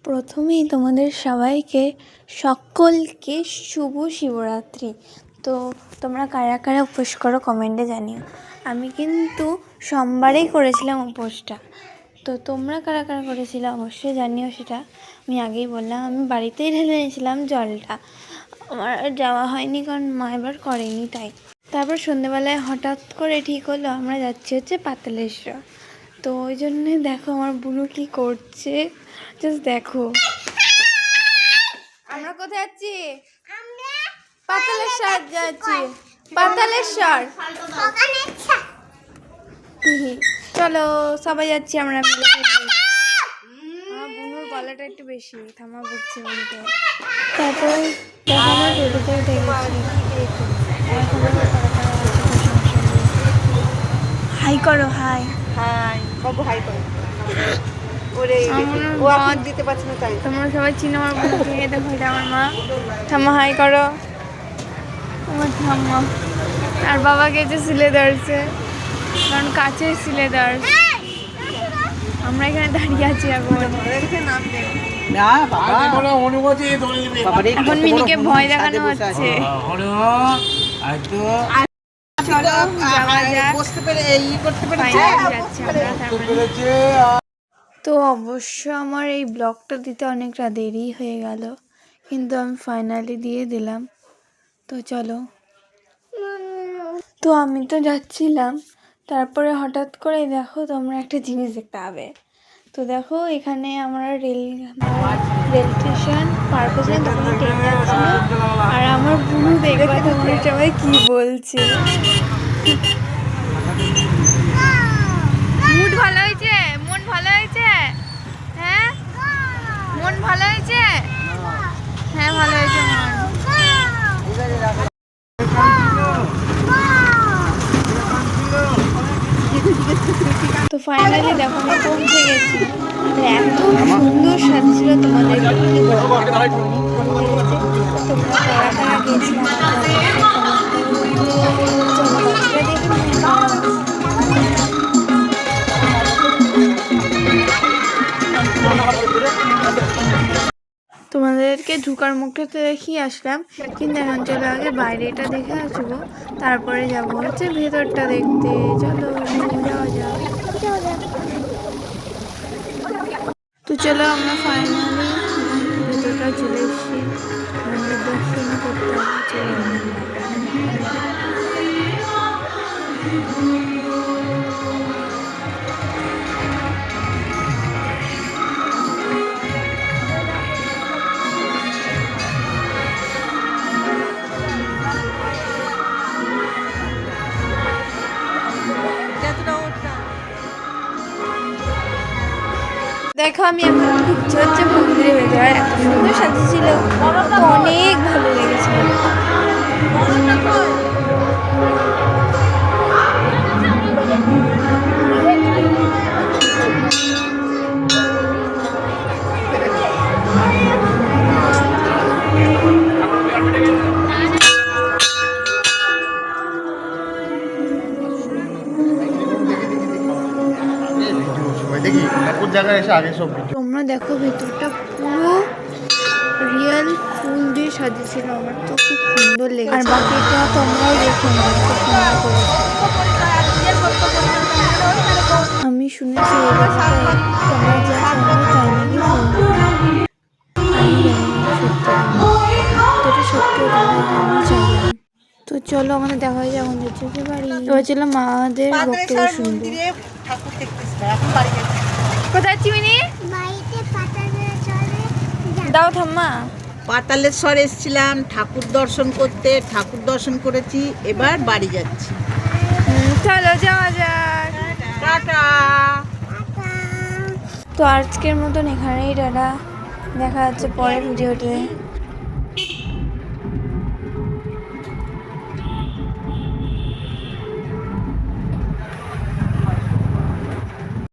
প্রথমেই তোমাদের সকলকে শুভ শিবরাত্রি। তো তোমরা কারা কারা উপোস করো কমেন্টে জানিও। আমি কিন্তু সোমবারেই করেছিলাম উপোসটা। তো তোমরা কারা কারা করেছিলে অবশ্যই জানিও। সেটা আমি আগেই বললাম, আমি বাড়িতেই ঢেলে নিয়েছিলাম জলটা, আমার যাওয়া হয়নি কারণ মা এবার করেনি তাই। তারপর সন্ধ্যেবেলায় হঠাৎ করে ঠিক হলো আমরা যাচ্ছি হচ্ছে পাতালেশ্বর। তো ওই জন্যে দেখো আমার বুনু কি করছে, জাস্ট দেখো। আমরা কোথায় যাচ্ছি? পাতালেশ্বর যাচ্ছি। পাতালেশ্বর চলো সবাই যাচ্ছি আমরা মিলে। আমার বুনুর গলাটা একটু বেশি, থামা বলছি বুনুকে। তারপর টোটোতে উঠে গেছি। হাই করো, হাই হাই বাবু, হাই করো। ওরে ও এখন দিতে পারছে না তাই। তোমরা সবাই চিনো আমার বোনকে। দেখো এটা আমার মা। ঠাম্মা হাই করো। আমার ঠাম্মা আর বাবাকে যে সিলে ধরছে, কারণ কাছে সিলে ধরছে। আমরা এখানে দাঁড়িয়ে আছি এখন। এখন মিনিকে ভয় দেখানো হচ্ছে। চলো যাওয়া যাক। তো অবশ্য আমার এই ব্লগটা দিতে অনেকটা দেরি হয়ে গেল, কিন্তু আমি ফাইনালি দিয়ে দিলাম। তো চলো। তো আমি তো যাচ্ছিলাম, তারপরে হঠাৎ করে দেখো তোমরা একটা জিনিস দেখতে পাবে। তো দেখো এখানে আমরা রেল স্টেশন পার করছিলাম, তখন ট্রেন যাচ্ছিল। আর আমার বুনু দেখবা তোমরা সবাই কি বলছে। মুড ভালো হয়েছে? মন ভালো হয়েছে? হ্যাঁ মন ভালো হয়েছে? হ্যাঁ ভালো হয়েছে মন। তো ফাইনালি দেখো আমরা পৌঁছে গেছি। এত সুন্দর সাজছিল তোমাদের অনেক ভালো লেগেছে। তোমরা কারা কারা গেছিলাম তোমাদেরকে ঢুকার মুখটা তো দেখিয়ে আসলাম, কিন্তু এখন চলো আগে বাইরেটা দেখে আসবো, তারপরে যাবো হচ্ছে ভেতরটা দেখতে। চলো যাওয়া যাক। তো চলো আমরা ফাইনালি ভেতরটা চলে এসেছি। মন্দির দর্শন করতে হবে। দেখো আমি এখন ঢুকছি হচ্ছে মন্দিরের ভেতরে। এত সুন্দর সাজিয়েছিল, অনেক ভালো লেগেছিল। তোমরা দেখো ভেতরটা পুরো রিয়েল ফুল দিয়ে সাজিয়েছিল, আমার তো খুব সুন্দর লেগেছে। আর বাকিটা তোমরাও দেখো, আমি শুনেছি তোমরা যা শোনো তাই নাকি সত্যি আমি চাইলাম। তো চলো আমাদের দেখা হয়ে যাবে যেতে পারি। এবার ছিল মাদের বক্তব্য শুনবো। কোথায় চিমিনি দাও ঠাম্মা। পাতালেশ্বর এসেছিলাম ঠাকুর দর্শন করতে, ঠাকুর দর্শন করেছি, এবার বাড়ি যাচ্ছি। চলো যাওয়া যাক। টাটা। তো আজকের মতন এখানেই টাটা, দেখা যাচ্ছে পরের ভিডিওতে।